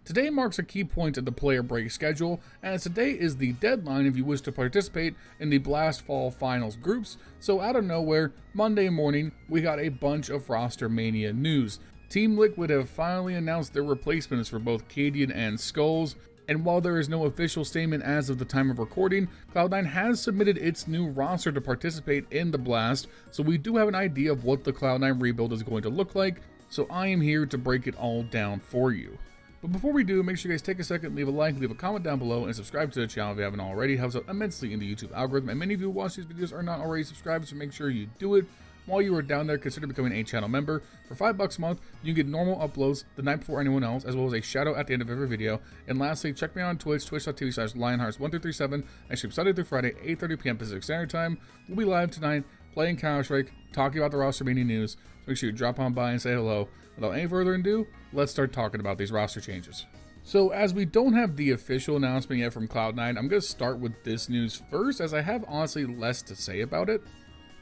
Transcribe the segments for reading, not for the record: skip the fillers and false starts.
Today marks a key point in the player break schedule, as today is the deadline if you wish to participate in the Blast Fall Finals groups, so out of nowhere, Monday morning, we got a bunch of roster mania news. Team Liquid have finally announced their replacements for both Cadian and Skullz, and while there is no official statement as of the time of recording, Cloud9 has submitted its new roster to participate in the Blast, so we do have an idea of what the Cloud9 rebuild is going to look like, so I am here to break it all down for you. But before we do, make sure you guys take a second, leave a like, leave a comment down below, and subscribe to the channel if you haven't already. It helps out immensely in the YouTube algorithm, and many of you who watch these videos are not already subscribed, so make sure you do it. While you are down there, consider becoming a channel member. For $5 a month, you can get normal uploads the night before anyone else, as well as a shout out at the end of every video. And lastly, check me out on Twitch, twitch.tv/LionHeartZ1337. I stream Sunday through Friday, 8:30 p.m. Pacific Standard Time. We'll be live tonight, playing Counter-Strike, talking about the roster mania news. So make sure you drop on by and say hello. Without any further ado, let's start talking about these roster changes. So as we don't have the official announcement yet from Cloud9, I'm going to start with this news first, as I have honestly less to say about it.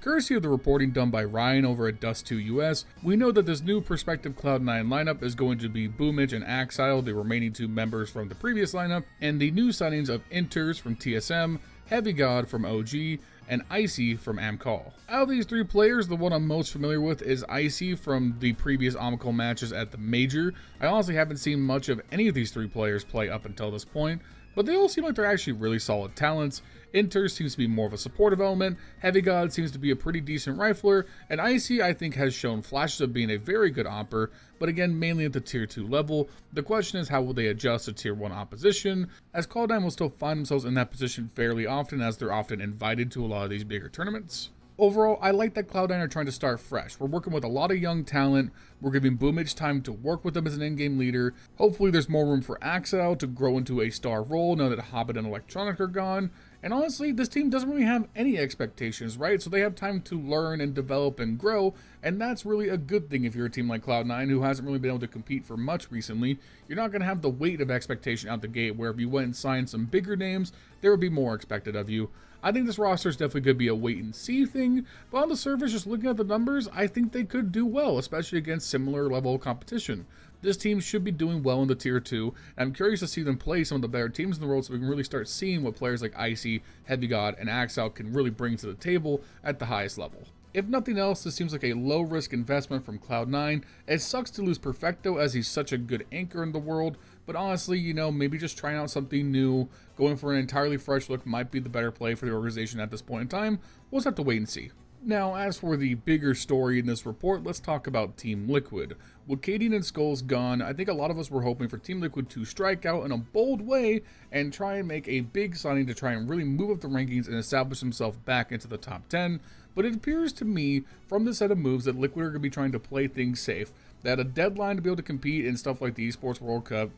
Courtesy of the reporting done by Ryan over at doesnt US, we know that this new prospective Cloud9 lineup is going to be Boomich and Axile, the remaining two members from the previous lineup, and the new signings of Inters from TSM, Heavy God from OG, and Icy from Amcall. Out of these three players, the one I'm most familiar with is Icy from the previous Amcall matches at the Major. I honestly haven't seen much of any of these three players play up until this point, but they all seem like they're actually really solid talents. Inter seems to be more of a supportive element, Heavy God seems to be a pretty decent rifler, and Icy I think has shown flashes of being a very good opper, but again mainly at the tier 2 level. The question is how will they adjust to tier 1 opposition, as Cloud9 will still find themselves in that position fairly often, as they're often invited to a lot of these bigger tournaments. Overall, I like that Cloud9 are trying to start fresh. We're working with a lot of young talent. We're giving Boomich time to work with them as an in-game leader. Hopefully there's more room for Axel to grow into a star role now that Hobbit and Electronic are gone. And honestly, this team doesn't really have any expectations, right? So they have time to learn and develop and grow, and that's really a good thing if you're a team like Cloud9 who hasn't really been able to compete for much recently. You're not going to have the weight of expectation out the gate, where if you went and signed some bigger names, there would be more expected of you. I think this roster is definitely going to be a wait and see thing, but on the surface, just looking at the numbers, I think they could do well, especially against similar level of competition. This team should be doing well in the tier 2, and I'm curious to see them play some of the better teams in the world so we can really start seeing what players like Icy, Heavy God, and Axel can really bring to the table at the highest level. If nothing else, this seems like a low-risk investment from Cloud9. It sucks to lose Perfecto as he's such a good anchor in the world, but honestly, you know, maybe just trying out something new, going for an entirely fresh look might be the better play for the organization at this point in time. We'll just have to wait and see. Now, as for the bigger story in this report, let's talk about Team Liquid. With Cadian and Skullz gone, I think a lot of us were hoping for Team Liquid to strike out in a bold way and try and make a big signing to try and really move up the rankings and establish themselves back into the top 10. But it appears to me, from the set of moves, that Liquid are going to be trying to play things safe. They had a deadline to be able to compete in stuff like the Esports World Cup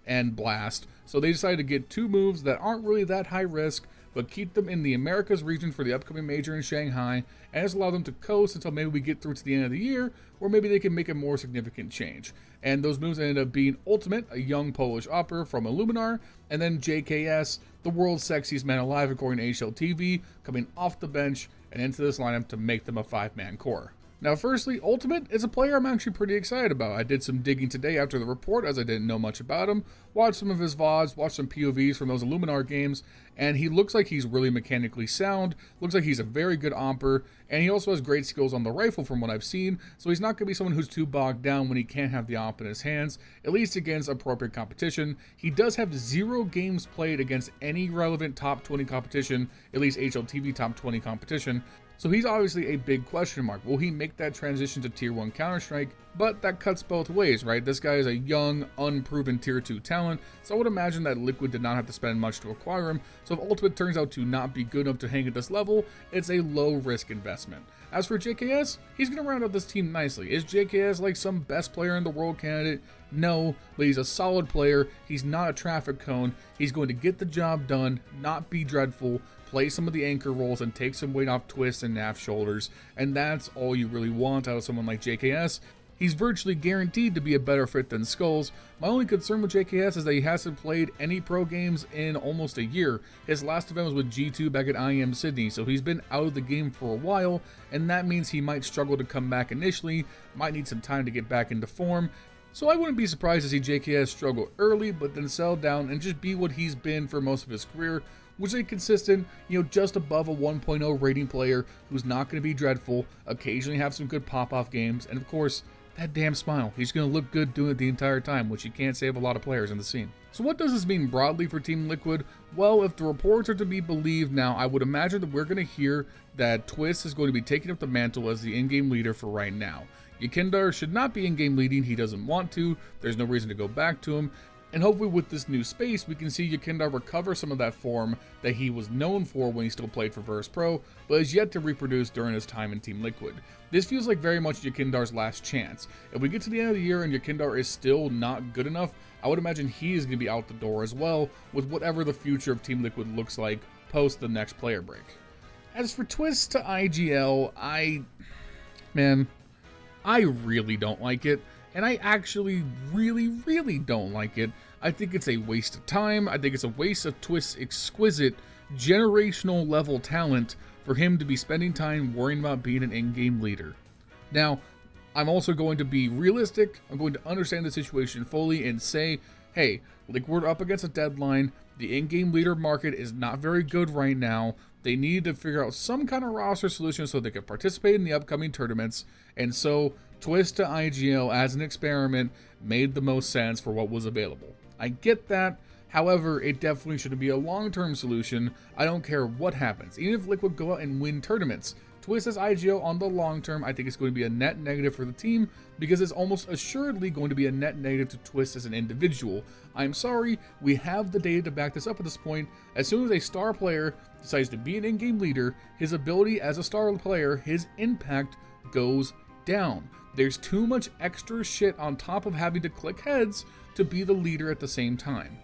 and Blast, so they decided to get two moves that aren't really that high risk, but keep them in the Americas region for the upcoming major in Shanghai, and just allow them to coast until maybe we get through to the end of the year, or maybe they can make a more significant change. And those moves ended up being Ultimate, a young Polish opera from Illuminar, and then JKS, the world's sexiest man alive according to SHOUTOUT, coming off the bench and into this lineup to make them a 5-man core. Now, firstly, Ultimate is a player I'm actually pretty excited about. I did some digging today after the report, as I didn't know much about him, watched some of his VODs, watched some POVs from those Illuminar games, and he looks like he's really mechanically sound, looks like he's a very good omper, and he also has great skills on the rifle from what I've seen, so he's not going to be someone who's too bogged down when he can't have the omp in his hands, at least against appropriate competition. He does have 0 games played against any relevant top 20 competition, at least HLTV top 20 competition, so he's obviously a big question mark. Will he make that transition to tier 1 Counter-Strike? But that cuts both ways, right? This guy is a young, unproven tier 2 talent, so I would imagine that Liquid did not have to spend much to acquire him, so if Ultimate turns out to not be good enough to hang at this level, it's a low-risk investment. As for JKS, he's going to round out this team nicely. Is JKS like some best player in the world candidate? No, but he's a solid player. He's not a traffic cone. He's going to get the job done, not be dreadful, play some of the anchor roles, and take some weight off Twistzz and Naf's shoulders, and that's all you really want out of someone like JKS. He's virtually guaranteed to be a better fit than Skullz. My only concern with JKS is that he hasn't played any pro games in almost a year. His last event was with G2 back at IEM Sydney, so he's been out of the game for a while, and that means he might struggle to come back initially, might need some time to get back into form. So I wouldn't be surprised to see JKS struggle early, but then settle down and just be what he's been for most of his career, which is a consistent, just above a 1.0 rating player who's not going to be dreadful, occasionally have some good pop-off games, and of course, that damn smile. He's going to look good doing it the entire time, which you can't say of a lot of players in the scene. So what does this mean broadly for Team Liquid? Well, if the reports are to be believed now, I would imagine that we're going to hear that Twistzz is going to be taking up the mantle as the in-game leader for right now. Yekindar should not be in-game leading, he doesn't want to, there's no reason to go back to him, and hopefully with this new space, we can see Yekindar recover some of that form that he was known for when he still played for Verse Pro, but is yet to reproduce during his time in Team Liquid. This feels like very much Yekindar's last chance. If we get to the end of the year and Yekindar is still not good enough, I would imagine he is going to be out the door as well, with whatever the future of Team Liquid looks like post the next player break. As for Twistzz to IGL, I really don't like it, and I actually really don't like it. I think it's a waste of time. I think it's a waste of Twistz's exquisite generational level talent for him to be spending time worrying about being an in-game leader. Now, I'm also going to be realistic. I'm going to understand the situation fully and say, hey, like, we're up against a deadline. The in-game leader market is not very good right now. They need to figure out some kind of roster solution so they can participate in the upcoming tournaments. And so Twistzz to IGL as an experiment made the most sense for what was available. I get that. However, it definitely shouldn't be a long-term solution. I don't care what happens. Even if Liquid go out and win tournaments, Twistzz as IGL on the long term, I think it's going to be a net negative for the team because it's almost assuredly going to be a net negative to Twistzz as an individual. I'm sorry, we have the data to back this up at this point. As soon as a star player decides to be an in-game leader, his ability as a star player, his impact goes down. There's too much extra shit on top of having to click heads to be the leader at the same time.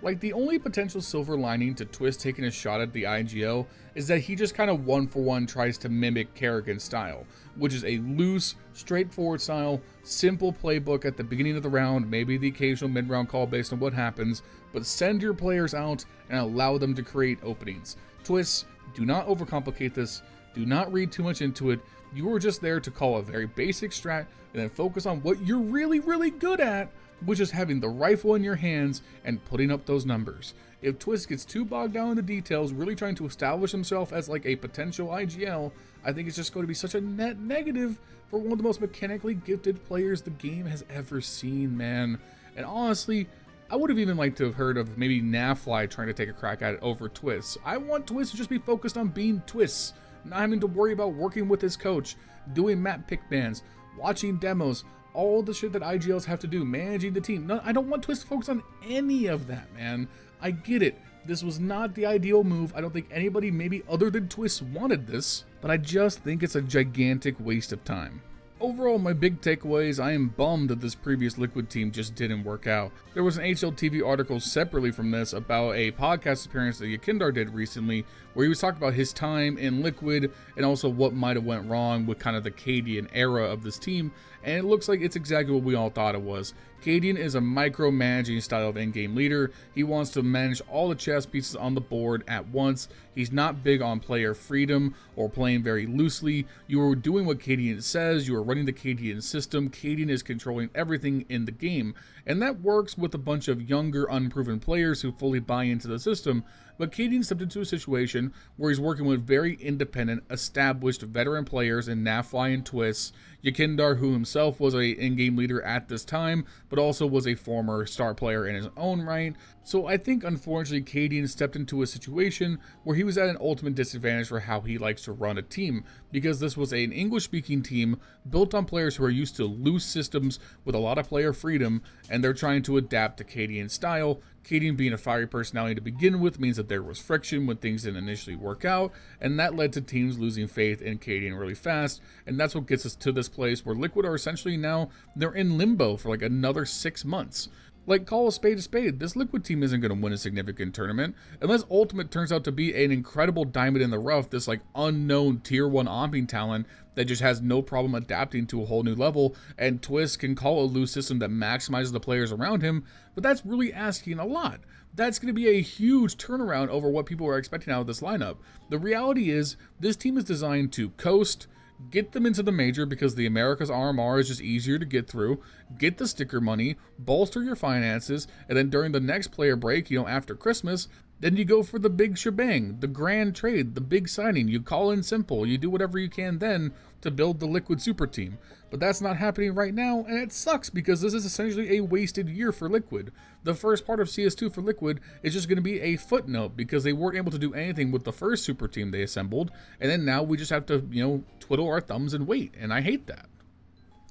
Like, the only potential silver lining to Twistzz taking a shot at the IGL is that he just kind of one-for-one tries to mimic Kerrigan's style, which is a loose, straightforward style, simple playbook at the beginning of the round, maybe the occasional mid-round call based on what happens, but send your players out and allow them to create openings. Twistzz, do not overcomplicate this, do not read too much into it. You are just there to call a very basic strat and then focus on what you're really good at, which is having the rifle in your hands and putting up those numbers. If Twistzz gets too bogged down in the details, really trying to establish himself as like a potential IGL, I think it's just going to be such a net negative for one of the most mechanically gifted players the game has ever seen, man. And honestly, I would have even liked to have heard of maybe Nafly trying to take a crack at it over Twistzz. I want Twistzz to just be focused on being Twistzz, not having to worry about working with his coach, doing map pick bans, watching demos, all the shit that IGLs have to do, managing the team. No, I don't want Twistzz to focus on any of that, man. I get it. This was not the ideal move. I don't think anybody, maybe other than Twistzz, wanted this, but I just think it's a gigantic waste of time. Overall, my big takeaway is I am bummed that this previous Liquid team just didn't work out. There was an HLTV article separately from this about a podcast appearance that Yekindar did recently, where he was talking about his time in Liquid and also what might have went wrong with kind of the Cadian era of this team, and it looks like it's exactly what we all thought it was. Cadian is a micromanaging style of in-game leader. He wants to manage all the chess pieces on the board at once. He's not big on player freedom or playing very loosely. You are doing what Cadian says. You are running the Cadian system. Cadian is controlling everything in the game. And that works with a bunch of younger, unproven players who fully buy into the system. But Cadian stepped into a situation where he's working with very independent, established veteran players in Nafly and Twistzz, Yekindar, who himself was an in-game leader at this time, but also was a former star player in his own right. So I think, unfortunately, Cadian stepped into a situation where he was at an ultimate disadvantage for how he likes to run a team, because this was an English-speaking team built on players who are used to loose systems with a lot of player freedom, and they're trying to adapt to Cadian's style. Cadian being a fiery personality to begin with means that there was friction when things didn't initially work out, and that led to teams losing faith in Cadian really fast, and that's what gets us to this place where Liquid are essentially now, they're in limbo for like another 6 months. Like, call a spade, this Liquid team isn't going to win a significant tournament, unless Ultimate turns out to be an incredible diamond in the rough, this like unknown tier 1 omping talent that just has no problem adapting to a whole new level, and Twistzz can call a loose system that maximizes the players around him, but that's really asking a lot. That's going to be a huge turnaround over what people are expecting out of this lineup. The reality is, this team is designed to coast, get them into the major because the America's RMR is just easier to get through, get the sticker money, bolster your finances, and then during the next player break, after Christmas, then you go for the big shebang, the grand trade, the big signing. You call in simple, you do whatever you can then to build the Liquid super team. But that's not happening right now, and it sucks because this is essentially a wasted year for Liquid. The first part of CS2 for Liquid is just going to be a footnote because they weren't able to do anything with the first super team they assembled, and then now we just have to, twiddle our thumbs and wait, and I hate that.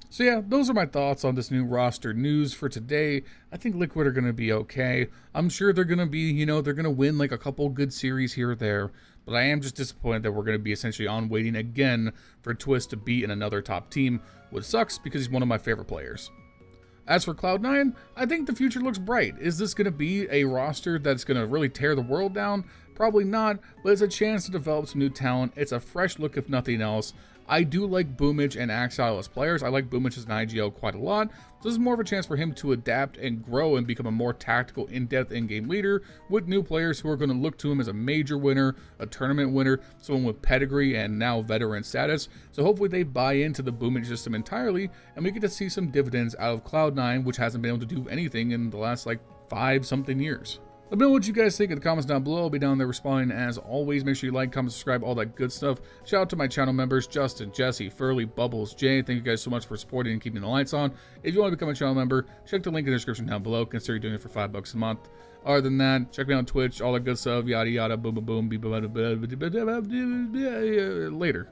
So yeah, those are my thoughts on this new roster news for today. I think Liquid are going to be okay. I'm sure they're going to be, they're going to win like a couple good series here or there. But I am just disappointed that we're going to be essentially on waiting again for Twistzz to be in another top team, which sucks because he's one of my favorite players. As for Cloud9, I think the future looks bright. Is this going to be a roster that's going to really tear the world down? Probably not, but it's a chance to develop some new talent. It's a fresh look if nothing else. I do like Boomich and Axile as players. I like Boomich as an IGL quite a lot. So this is more of a chance for him to adapt and grow and become a more tactical, in-depth in-game leader with new players who are going to look to him as a major winner, a tournament winner, someone with pedigree and now veteran status. So hopefully they buy into the Boomich system entirely and we get to see some dividends out of Cloud9, which hasn't been able to do anything in the last like 5-something years. Let me know what you guys think in the comments down below. I'll be down there responding as always. Make sure you like, comment, subscribe, all that good stuff. Shout out to my channel members, Justin, Jesse, Furley, Bubbles, Jay. Thank you guys so much for supporting and keeping the lights on. If you want to become a channel member, check the link in the description down below. Consider doing it for $5 a month. Other than that, check me out on Twitch, all that good stuff, yada yada, boom boom boom, later.